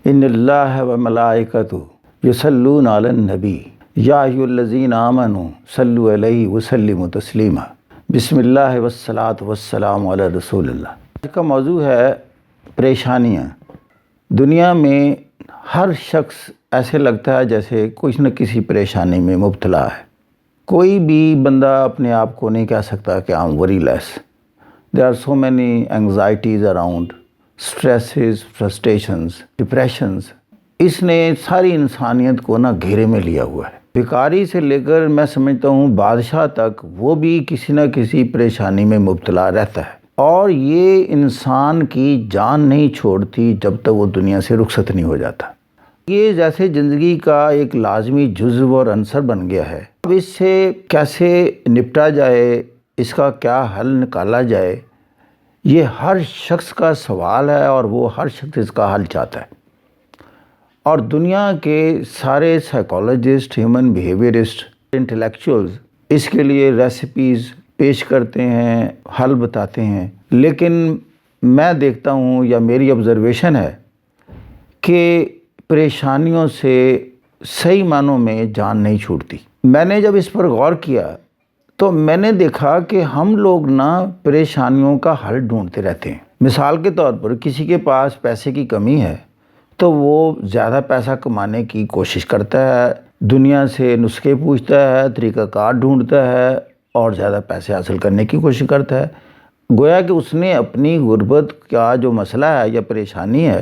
ان اللہ و ملائکتہ یصلون علی النبی یا ایھاالذین آمنوا صلوا علیہ وسلموا تسلیما۔ بسم اللہ والصلاۃ والسلام علی رسول اللہ۔ آج کا موضوع ہے پریشانیاں۔ دنیا میں ہر شخص ایسے لگتا ہے جیسے کچھ نہ کسی پریشانی میں مبتلا ہے۔ کوئی بھی بندہ اپنے آپ کو نہیں کہہ سکتا کہ I'm very less. There are so many anxieties around, stresses, frustrations, depressions. اس نے ساری انسانیت کو گھیرے میں لیا ہوا ہے۔ بھکاری سے لے کر میں سمجھتا ہوں بادشاہ تک وہ بھی کسی نہ کسی پریشانی میں مبتلا رہتا ہے، اور یہ انسان کی جان نہیں چھوڑتی جب تک وہ دنیا سے رخصت نہیں ہو جاتا۔ یہ جیسے زندگی کا ایک لازمی جزو اور عنصر بن گیا ہے۔ اب اس سے کیسے نپٹا جائے، اس کا کیا حل نکالا جائے، یہ ہر شخص کا سوال ہے، اور وہ ہر شخص اس کا حل چاہتا ہے۔ اور دنیا کے سارے سائیکالوجسٹ، ہیومن بیہیویئرسٹ، انٹلیکچوئلز اس کے لیے ریسیپیز پیش کرتے ہیں، حل بتاتے ہیں، لیکن میں دیکھتا ہوں یا میری آبزرویشن ہے کہ پریشانیوں سے صحیح معنوں میں جان نہیں چھوٹتی۔ میں نے جب اس پر غور کیا تو میں نے دیکھا کہ ہم لوگ پریشانیوں کا حل ڈھونڈتے رہتے ہیں۔ مثال کے طور پر کسی کے پاس پیسے کی کمی ہے تو وہ زیادہ پیسہ کمانے کی کوشش کرتا ہے، دنیا سے نسخے پوچھتا ہے، طریقہ کار ڈھونڈتا ہے اور زیادہ پیسے حاصل کرنے کی کوشش کرتا ہے۔ گویا کہ اس نے اپنی غربت کا جو مسئلہ ہے یا پریشانی ہے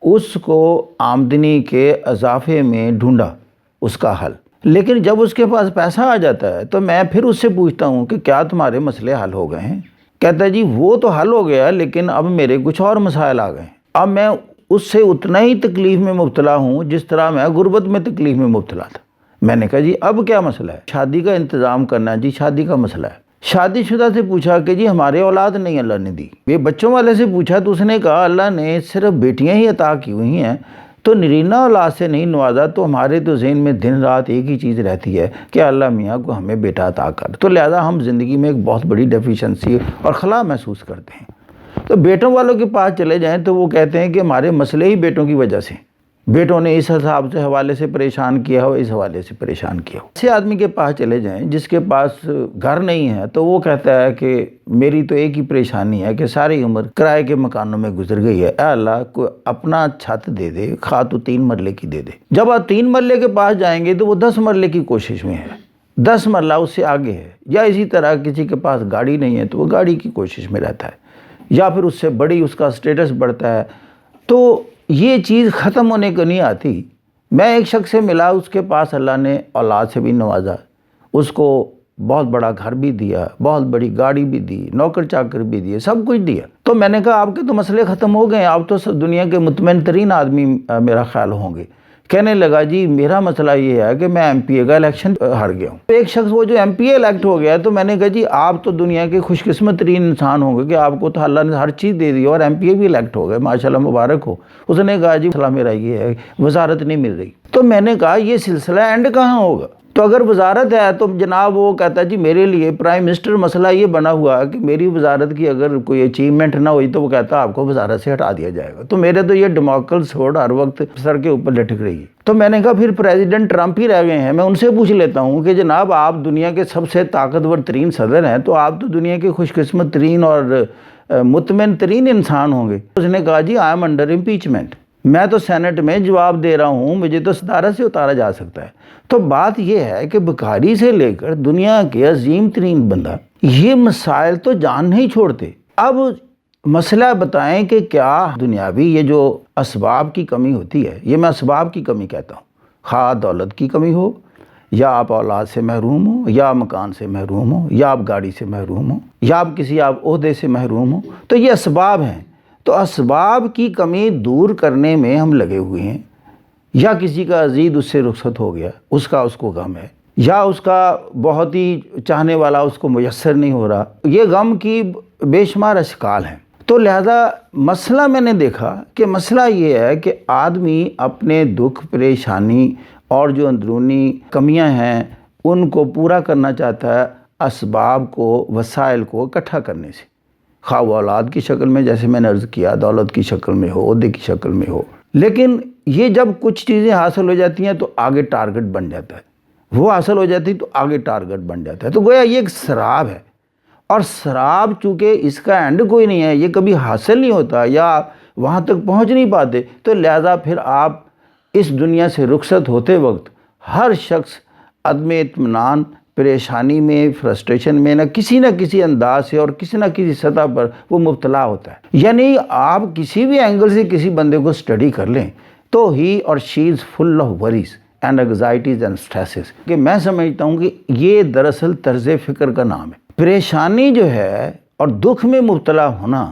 اس کو آمدنی کے اضافے میں ڈھونڈا اس کا حل۔ لیکن جب اس کے پاس پیسہ آ جاتا ہے تو میں پھر اس سے پوچھتا ہوں کہ کیا تمہارے مسئلے حل ہو گئے ہیں؟ کہتا ہے جی وہ تو حل ہو گیا، لیکن اب میرے کچھ اور مسائل آ گئے ہیں۔ اب میں اس سے اتنا ہی تکلیف میں مبتلا ہوں جس طرح میں غربت میں تکلیف میں مبتلا تھا۔ میں نے کہا جی اب کیا مسئلہ ہے؟ شادی کا انتظام کرنا، جی شادی کا مسئلہ ہے۔ شادی شدہ سے پوچھا کہ جی ہمارے اولاد نہیں اللہ نے دی۔ یہ بچوں والے سے پوچھا تو اس نے کہا اللہ نے صرف بیٹیاں ہی عطا کی ہوئی ہیں تو نرینہ اولاد سے نہیں نوازا، تو ہمارے تو ذہن میں دن رات ایک ہی چیز رہتی ہے کہ اللہ میاں کو ہمیں بیٹا عطا کر۔ تو لہذا ہم زندگی میں ایک بہت بڑی ڈیفیشنسی اور خلا محسوس کرتے ہیں۔ تو بیٹوں والوں کے پاس چلے جائیں تو وہ کہتے ہیں کہ ہمارے مسئلے ہی بیٹوں کی وجہ سے، بیٹوں نے اس حساب سے حوالے سے پریشان کیا ہو، اس حوالے سے پریشان کیا ہو۔ ایسے آدمی کے پاس چلے جائیں جس کے پاس گھر نہیں ہے تو وہ کہتا ہے کہ میری تو ایک ہی پریشانی ہے کہ ساری عمر کرائے کے مکانوں میں گزر گئی ہے، اے اللہ کو اپنا چھت دے دے، خواہ تو 3 مرلے کی دے دے۔ جب آپ 3 مرلے کے پاس جائیں گے تو وہ 10 مرلے کی کوشش میں ہے، 10 مرلہ اس سے آگے ہے۔ یا اسی طرح کسی کے پاس گاڑی نہیں ہے تو وہ گاڑی کی کوشش میں رہتا ہے، یا پھر اس سے بڑی اس کا سٹیٹس بڑھتا ہے۔ تو یہ چیز ختم ہونے کو نہیں آتی۔ میں ایک شخص سے ملا، اس کے پاس اللہ نے اولاد سے بھی نوازا، اس کو بہت بڑا گھر بھی دیا، بہت بڑی گاڑی بھی دی، نوکر چاکر بھی دیے، سب کچھ دیا۔ تو میں نے کہا آپ کے تو مسئلے ختم ہو گئے، آپ تو دنیا کے مطمئن ترین آدمی میرا خیال ہوں گے۔ کہنے لگا جی میرا مسئلہ یہ ہے کہ میں ایم پی اے کا الیکشن ہار گیا ہوں۔ ایک شخص وہ جو ایم پی اے الیکٹ ہو گیا، تو میں نے کہا جی آپ تو دنیا کے خوش قسمت ترین انسان ہوں گے کہ آپ کو تو اللہ نے ہر چیز دے دی اور ایم پی اے بھی الیکٹ ہو گئے، ماشاءاللہ مبارک ہو۔ اس نے کہا جی مسئلہ میرا یہ ہے وزارت نہیں مل رہی۔ تو میں نے کہا یہ سلسلہ اینڈ کہاں ہوگا؟ تو اگر وزارت ہے تو جناب وہ کہتا ہے جی میرے لیے پرائم منسٹر مسئلہ یہ بنا ہوا کہ میری وزارت کی اگر کوئی اچیومنٹ نہ ہوئی تو وہ کہتا ہے آپ کو وزارت سے ہٹا دیا جائے گا۔ تو میرے تو یہ ڈیموکریل سوڑ ہر وقت سر کے اوپر لٹک رہی ہے۔ تو میں نے کہا پھر پریزیڈنٹ ٹرمپ ہی رہ گئے ہیں، میں ان سے پوچھ لیتا ہوں کہ جناب آپ دنیا کے سب سے طاقتور ترین صدر ہیں، تو آپ تو دنیا کے خوش قسمت ترین اور مطمئن ترین انسان ہوں گے۔ اس نے کہا جی آئی ایم انڈر امپیچمنٹ، میں تو سینٹ میں جواب دے رہا ہوں، مجھے تو صدارت سے اتارا جا سکتا ہے۔ تو بات یہ ہے کہ بھکاری سے لے کر دنیا کے عظیم ترین بندہ یہ مسائل تو جان نہیں چھوڑتے۔ اب مسئلہ بتائیں کہ کیا دنیاوی یہ جو اسباب کی کمی ہوتی ہے، یہ میں اسباب کی کمی کہتا ہوں، خواہ دولت کی کمی ہو، یا آپ اولاد سے محروم ہو، یا مکان سے محروم ہو، یا آپ گاڑی سے محروم ہو، یا آپ کسی عہدے سے محروم ہو، تو یہ اسباب ہیں۔ تو اسباب کی کمی دور کرنے میں ہم لگے ہوئے ہیں، یا کسی کا عزیز اس سے رخصت ہو گیا، اس کو غم ہے، یا اس کا بہت ہی چاہنے والا اس کو میسر نہیں ہو رہا، یہ غم کی بے شمار اشکال ہیں۔ تو لہذا مسئلہ میں نے دیکھا کہ مسئلہ یہ ہے کہ آدمی اپنے دکھ پریشانی اور جو اندرونی کمیاں ہیں ان کو پورا کرنا چاہتا ہے اسباب کو، وسائل کو اکٹھا کرنے سے، خواہ وہ اولاد کی شکل میں جیسے میں نے عرض کیا، دولت کی شکل میں ہو، عہدے کی شکل میں ہو، لیکن یہ جب کچھ چیزیں حاصل ہو جاتی ہیں تو آگے ٹارگٹ بن جاتا ہے، وہ حاصل ہو جاتی تو آگے ٹارگٹ بن جاتا ہے۔ تو گویا یہ ایک سراب ہے، اور سراب چونکہ اس کا اینڈ کوئی نہیں ہے، یہ کبھی حاصل نہیں ہوتا یا وہاں تک پہنچ نہیں پاتے، تو لہٰذا پھر آپ اس دنیا سے رخصت ہوتے وقت ہر شخص عدم اطمینان، پریشانی میں، فرسٹریشن میں نہ کسی انداز سے اور کسی نہ کسی سطح پر وہ مبتلا ہوتا ہے۔ یعنی آپ کسی بھی اینگل سے کسی بندے کو اسٹڈی کر لیں تو ہی اور she is full of worries and anxieties and stresses, کہ میں سمجھتا ہوں کہ یہ دراصل طرز فکر کا نام ہے۔ پریشانی جو ہے اور دکھ میں مبتلا ہونا،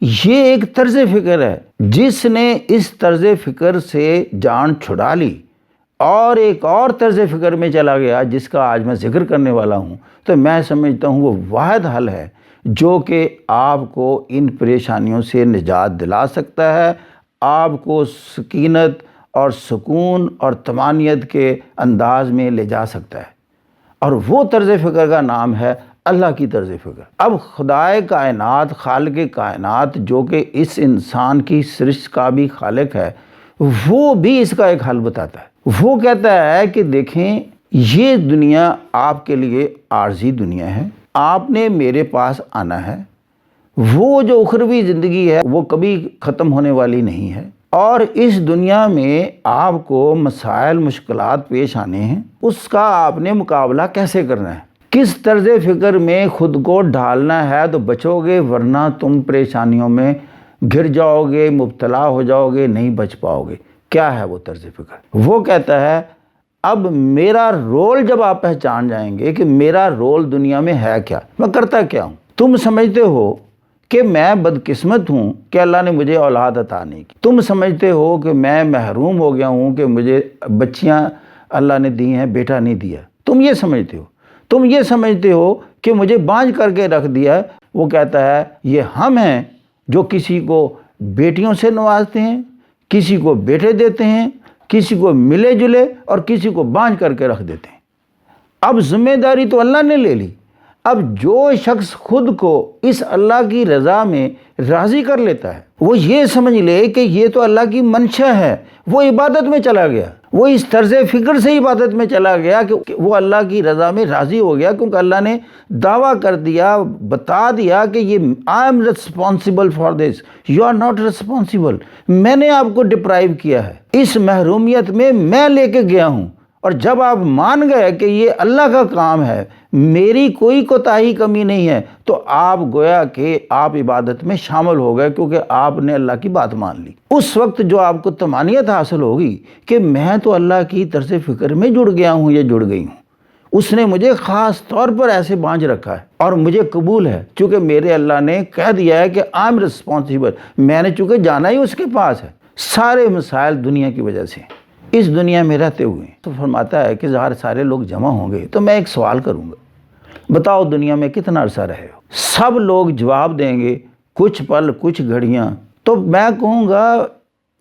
یہ ایک طرز فکر ہے۔ جس نے اس طرز فکر سے جان چھڑا لی اور ایک اور طرز فکر میں چلا گیا جس کا آج میں ذکر کرنے والا ہوں، تو میں سمجھتا ہوں وہ واحد حل ہے جو کہ آپ کو ان پریشانیوں سے نجات دلا سکتا ہے، آپ کو سکینت اور سکون اور طمانینت کے انداز میں لے جا سکتا ہے، اور وہ طرز فکر کا نام ہے اللہ کی طرز فکر۔ اب خدائے کائنات، خالق کائنات، جو کہ اس انسان کی سرشت کا بھی خالق ہے، وہ بھی اس کا ایک حل بتاتا ہے۔ وہ کہتا ہے کہ دیکھیں، یہ دنیا آپ کے لیے عارضی دنیا ہے، آپ نے میرے پاس آنا ہے، وہ جو اخروی زندگی ہے وہ کبھی ختم ہونے والی نہیں ہے، اور اس دنیا میں آپ کو مسائل، مشکلات پیش آنے ہیں، اس کا آپ نے مقابلہ کیسے کرنا ہے، کس طرز فکر میں خود کو ڈھالنا ہے تو بچو گے، ورنہ تم پریشانیوں میں گر جاؤ گے، مبتلا ہو جاؤ گے، نہیں بچ پاؤ گے۔ کیا ہے وہ طرز فکر؟ وہ کہتا ہے اب میرا رول جب آپ پہچان جائیں گے کہ میرا رول دنیا میں ہے کیا، میں کرتا کیا ہوں۔ تم سمجھتے ہو کہ میں بدقسمت ہوں کہ اللہ نے مجھے اولاد عطا نہیں کی، تم سمجھتے ہو کہ میں محروم ہو گیا ہوں کہ مجھے بچیاں اللہ نے دی ہیں، بیٹا نہیں دیا، تم یہ سمجھتے ہو۔ تم یہ سمجھتے ہو کہ مجھے بانجھ کر کے رکھ دیا ہے۔ وہ کہتا ہے یہ ہم ہیں جو کسی کو بیٹیوں سے نوازتے ہیں، کسی کو بیٹے دیتے ہیں، کسی کو ملے جلے اور کسی کو بانجھ کر کے رکھ دیتے ہیں۔ اب ذمہ داری تو اللہ نے لے لی۔ اب جو شخص خود کو اس اللہ کی رضا میں راضی کر لیتا ہے، وہ یہ سمجھ لے کہ یہ تو اللہ کی منشا ہے، وہ عبادت میں چلا گیا، وہ اس طرز فکر سے عبادت میں چلا گیا کہ وہ اللہ کی رضا میں راضی ہو گیا، کیونکہ اللہ نے دعویٰ کر دیا، بتا دیا کہ یہ I am responsible for this, you are not responsible، میں نے آپ کو ڈپرائیو کیا ہے، اس محرومیت میں لے کے گیا ہوں، اور جب آپ مان گئے کہ یہ اللہ کا کام ہے، میری کوئی کوتاہی کمی نہیں ہے، تو آپ گویا کہ آپ عبادت میں شامل ہو گئے، کیونکہ آپ نے اللہ کی بات مان لی۔ اس وقت جو آپ کو طمانینت حاصل ہوگی کہ میں تو اللہ کی طرز فکر میں جڑ گیا ہوں یا جڑ گئی ہوں، اس نے مجھے خاص طور پر ایسے بانجھ رکھا ہے اور مجھے قبول ہے، چونکہ میرے اللہ نے کہہ دیا ہے کہ I am responsible، میں نے چونکہ جانا ہی اس کے پاس ہے۔ سارے مسائل دنیا کی وجہ سے اس دنیا میں رہتے ہوئے، تو فرماتا ہے کہ ظاہر سارے لوگ جمع ہوں گے تو میں ایک سوال کروں گا، بتاؤ دنیا میں کتنا عرصہ رہے ہو؟ سب لوگ جواب دیں گے کچھ پل، کچھ گھڑیاں، تو میں کہوں گا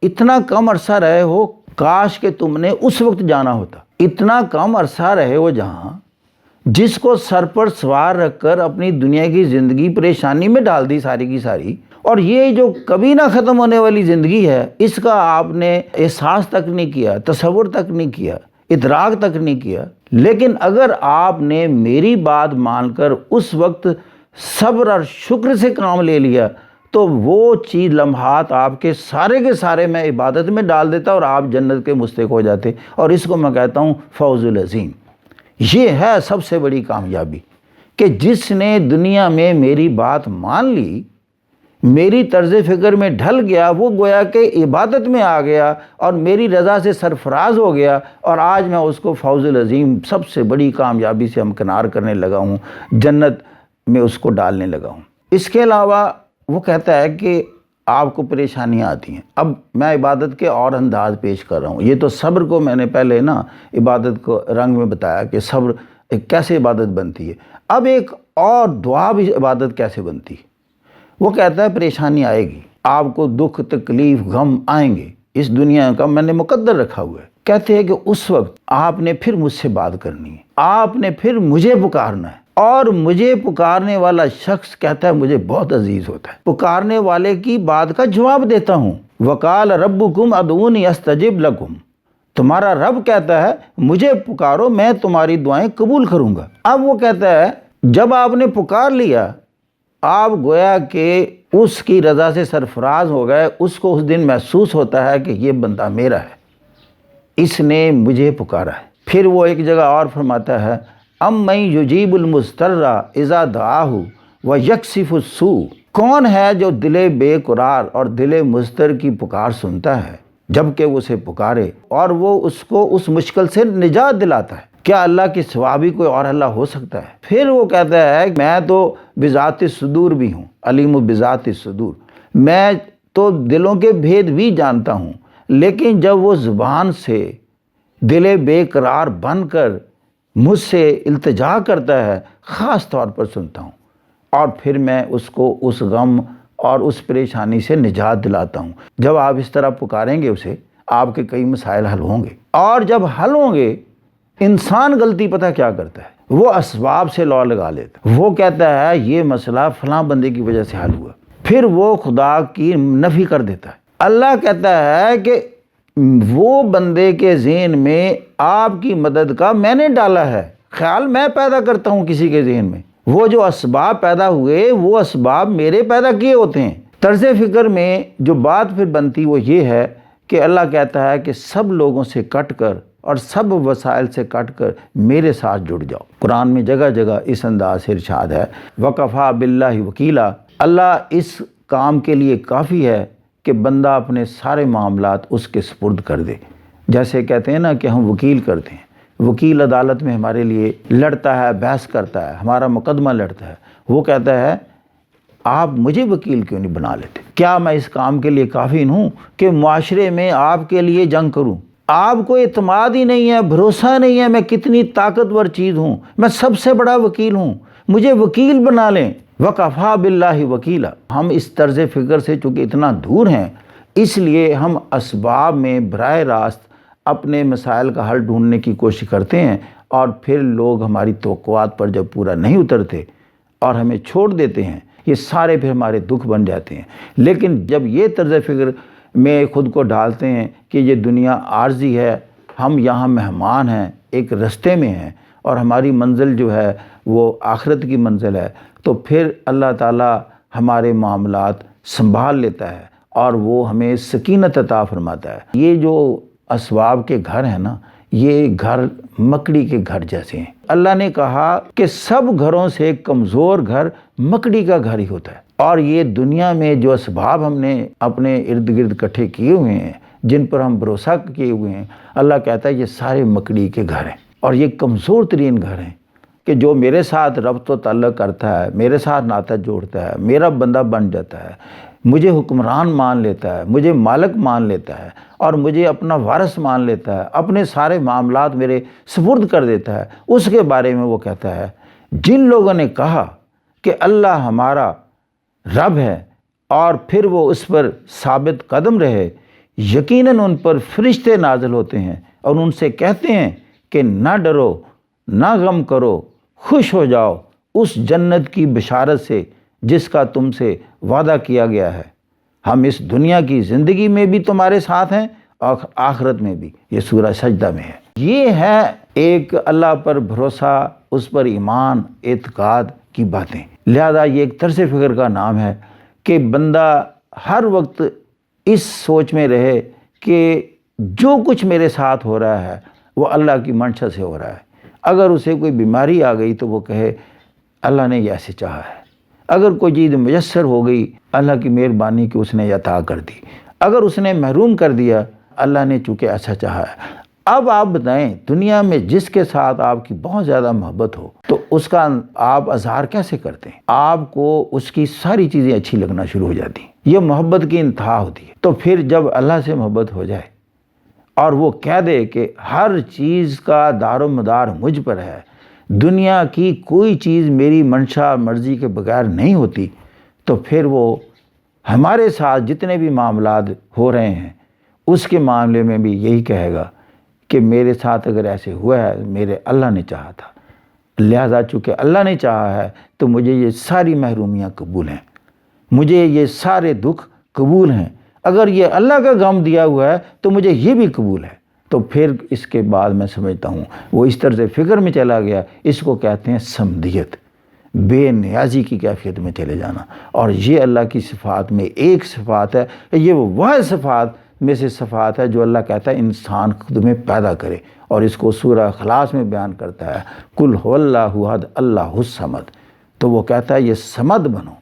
اتنا کم عرصہ رہے ہو، کاش کہ تم نے اس وقت جانا ہوتا۔ اتنا کم عرصہ رہے ہو جہاں جس کو سر پر سوار رکھ کر اپنی دنیا کی زندگی پریشانی میں ڈال دی ساری کی ساری، اور یہ جو کبھی نہ ختم ہونے والی زندگی ہے، اس کا آپ نے احساس تک نہیں کیا، تصور تک نہیں کیا، ادراک تک نہیں کیا۔ لیکن اگر آپ نے میری بات مان کر اس وقت صبر اور شکر سے کام لے لیا، تو وہ چیز لمحات آپ کے سارے میں عبادت میں ڈال دیتا اور آپ جنت کے مستحق ہو جاتے، اور اس کو میں کہتا ہوں فوز العظیم۔ یہ ہے سب سے بڑی کامیابی کہ جس نے دنیا میں میری بات مان لی، میری طرز فکر میں ڈھل گیا، وہ گویا کہ عبادت میں آ گیا اور میری رضا سے سرفراز ہو گیا، اور آج میں اس کو فوز العظیم، سب سے بڑی کامیابی سے ہمکنار کرنے لگا ہوں، جنت میں اس کو ڈالنے لگا ہوں۔ اس کے علاوہ وہ کہتا ہے کہ آپ کو پریشانیاں آتی ہیں۔ اب میں عبادت کے اور انداز پیش کر رہا ہوں۔ یہ تو صبر کو میں نے پہلے عبادت کو رنگ میں بتایا کہ صبر کیسے عبادت بنتی ہے۔ اب ایک اور دعا بھی عبادت کیسے بنتی ہے۔ وہ کہتا ہے پریشانی آئے گی، آپ کو دکھ، تکلیف، غم آئیں گے، اس دنیا کا میں نے مقدر رکھا ہوا ہے۔ کہتے ہیں کہ اس وقت آپ نے پھر مجھ سے بات کرنی ہے، آپ نے پھر مجھے پکارنا ہے، اور مجھے پکارنے والا شخص کہتا ہے مجھے بہت عزیز ہوتا ہے، پکارنے والے کی بات کا جواب دیتا ہوں۔ وقال ربکم ادعونی استجب لکم، تمہارا رب کہتا ہے مجھے پکارو میں تمہاری دعائیں قبول کروں گا۔ اب وہ کہتا ہے جب آپ نے پکار لیا، آپ گویا کہ اس کی رضا سے سرفراز ہو گئے، اس کو اس دن محسوس ہوتا ہے کہ یہ بندہ میرا ہے، اس نے مجھے پکارا ہے۔ پھر وہ ایک جگہ اور فرماتا ہے امن یجیب المضطر اذا دعاہ ویکشف السوء، کون ہے جو دل بے قرار اور دل مضطر کی پکار سنتا ہے جب کہ وہ اسے پکارے اور وہ اس کو اس مشکل سے نجات دلاتا ہے؟ کیا اللہ کے سوا بھی کوئی اور اللہ ہو سکتا ہے؟ پھر وہ کہتا ہے میں تو بذات الصدور بھی ہوں، علیم بذات الصدور، میں تو دلوں کے بھید بھی جانتا ہوں، لیکن جب وہ زبان سے دل بے قرار بن کر مجھ سے التجا کرتا ہے خاص طور پر سنتا ہوں، اور پھر میں اس کو اس غم اور اس پریشانی سے نجات دلاتا ہوں۔ جب آپ اس طرح پکاریں گے اسے، آپ کے کئی مسائل حل ہوں گے، اور جب حل ہوں گے انسان غلطی پتہ کیا کرتا ہے، وہ اسباب سے لو لگا لیتا ہے، وہ کہتا ہے یہ مسئلہ فلاں بندے کی وجہ سے حل ہوا، پھر وہ خدا کی نفی کر دیتا ہے۔ اللہ کہتا ہے کہ وہ بندے کے ذہن میں آپ کی مدد کا میں نے ڈالا ہے، خیال میں پیدا کرتا ہوں کسی کے ذہن میں، وہ جو اسباب پیدا ہوئے وہ اسباب میرے پیدا کیے ہوتے ہیں۔ طرز فکر میں جو بات پھر بنتی وہ یہ ہے کہ اللہ کہتا ہے کہ سب لوگوں سے کٹ کر اور سب وسائل سے کٹ کر میرے ساتھ جڑ جاؤ۔ قرآن میں جگہ جگہ اس انداز سے ارشاد ہے وَقَفَا بِاللَّهِ وَكِيلًا، اللہ اس کام کے لیے کافی ہے کہ بندہ اپنے سارے معاملات اس کے سپرد کر دے۔ جیسے کہتے ہیں نا کہ ہم وکیل کرتے ہیں، وکیل عدالت میں ہمارے لیے لڑتا ہے، بحث کرتا ہے، ہمارا مقدمہ لڑتا ہے، وہ کہتا ہے آپ مجھے وکیل کیوں نہیں بنا لیتے؟ کیا میں اس کام کے لیے کافی ہوں کہ معاشرے میں آپ کے لیے جنگ کروں؟ آپ کو اعتماد ہی نہیں ہے، بھروسہ نہیں ہے میں کتنی طاقتور چیز ہوں، میں سب سے بڑا وکیل ہوں، مجھے وکیل بنا لیں۔ وَقَفَا بِاللَّهِ وَكِيلًا، ہم اس طرز فکر سے چونکہ اتنا دور ہیں، اس لیے ہم اسباب میں براہ راست اپنے مسائل کا حل ڈھونڈنے کی کوشش کرتے ہیں، اور پھر لوگ ہماری توقعات پر جب پورا نہیں اترتے اور ہمیں چھوڑ دیتے ہیں، یہ سارے پھر ہمارے دکھ بن جاتے ہیں۔ لیکن جب یہ طرز فکر میں خود کو ڈالتے ہیں کہ یہ دنیا عارضی ہے، ہم یہاں مہمان ہیں، ایک رستے میں ہیں، اور ہماری منزل جو ہے وہ آخرت کی منزل ہے، تو پھر اللہ تعالیٰ ہمارے معاملات سنبھال لیتا ہے اور وہ ہمیں سکینت عطا فرماتا ہے۔ یہ جو اسباب کے گھر ہیں نا، یہ گھر مکڑی کے گھر جیسے ہیں۔ اللہ نے کہا کہ سب گھروں سے کمزور گھر مکڑی کا گھر ہی ہوتا ہے، اور یہ دنیا میں جو اسباب ہم نے اپنے ارد گرد اکٹھے کیے ہوئے ہیں، جن پر ہم بھروسہ کیے ہوئے ہیں، اللہ کہتا ہے یہ سارے مکڑی کے گھر ہیں، اور یہ کمزور ترین گھر ہیں کہ جو میرے ساتھ ربط و تعلق کرتا ہے، میرے ساتھ ناطہ جوڑتا ہے، میرا بندہ بن جاتا ہے، مجھے حکمران مان لیتا ہے، مجھے مالک مان لیتا ہے، اور مجھے اپنا وارث مان لیتا ہے، اپنے سارے معاملات میرے سپرد کر دیتا ہے، اس کے بارے میں وہ کہتا ہے جن لوگوں نے کہا کہ اللہ ہمارا رب ہے اور پھر وہ اس پر ثابت قدم رہے، یقیناً ان پر فرشتے نازل ہوتے ہیں اور ان سے کہتے ہیں کہ نہ ڈرو، نہ غم کرو، خوش ہو جاؤ اس جنت کی بشارت سے جس کا تم سے وعدہ کیا گیا ہے، ہم اس دنیا کی زندگی میں بھی تمہارے ساتھ ہیں اور آخرت میں بھی۔ یہ سورہ سجدہ میں ہے۔ یہ ہے ایک اللہ پر بھروسہ، اس پر ایمان، اعتقاد کی باتیں۔ لہذا یہ ایک طرز فکر کا نام ہے کہ بندہ ہر وقت اس سوچ میں رہے کہ جو کچھ میرے ساتھ ہو رہا ہے وہ اللہ کی منشا سے ہو رہا ہے۔ اگر اسے کوئی بیماری آ گئی تو وہ کہے اللہ نے یہ ایسے چاہا ہے، اگر کوئی چیز میسر ہو گئی اللہ کی مہربانی کہ اس نے عطا کر دی، اگر اس نے محروم کر دیا اللہ نے چونکہ ایسا چاہا ہے۔ اب آپ بتائیں دنیا میں جس کے ساتھ آپ کی بہت زیادہ محبت ہو تو اس کا آپ اظہار کیسے کرتے ہیں؟ آپ کو اس کی ساری چیزیں اچھی لگنا شروع ہو جاتی ہیں، یہ محبت کی انتہا ہوتی ہے۔ تو پھر جب اللہ سے محبت ہو جائے اور وہ کہہ دے کہ ہر چیز کا دار و مدار مجھ پر ہے، دنیا کی کوئی چیز میری منشا مرضی کے بغیر نہیں ہوتی، تو پھر وہ ہمارے ساتھ جتنے بھی معاملات ہو رہے ہیں اس کے معاملے میں بھی یہی کہے گا کہ میرے ساتھ اگر ایسے ہوا ہے میرے اللہ نے چاہا تھا۔ لہذا چونکہ اللہ نے چاہا ہے تو مجھے یہ ساری محرومیاں قبول ہیں، مجھے یہ سارے دکھ قبول ہیں، اگر یہ اللہ کا غم دیا ہوا ہے تو مجھے یہ بھی قبول ہے۔ تو پھر اس کے بعد میں سمجھتا ہوں وہ اس طرز فکر میں چلا گیا، اس کو کہتے ہیں سمدیت، بے نیازی کی کیفیت میں چلے جانا۔ اور یہ اللہ کی صفات میں ایک صفات ہے، یہ وہ واحد صفات میں سے صفات ہے جو اللہ کہتا ہے انسان خود میں پیدا کرے، اور اس کو سورہ اخلاص میں بیان کرتا ہے، قل هو اللہ احد اللہ الصمد۔ تو وہ کہتا ہے یہ صمد بنو،